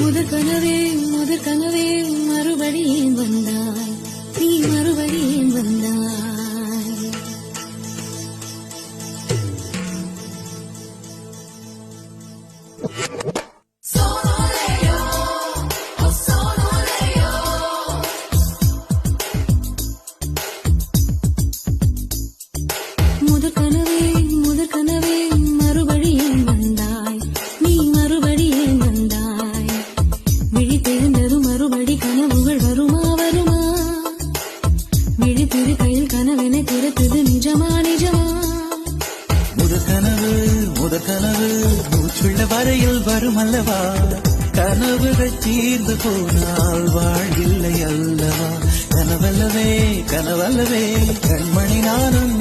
முதற் கனவே மறுபடியும் வந்தாய், நீ மறுபடியும் வந்தாய். முதற் கனவே மறுபடியும் வந்தாய், நீ மறுபடியும் வந்தாய். விழித்தெழுந்ததும் மறுபடி கனவுகள் வருமா வருமா? விழித்திருக்கையில் கனவென திறத்தது நிஜமா நிஜமா? முதற் கனவு மூச்சுள்ள வரையில் வரும் அல்லவா? கனவுகள் தீர்ந்து போனால் வாழ்வில்லை அல்லவா? கனவல்லவே கண்மணி நானும்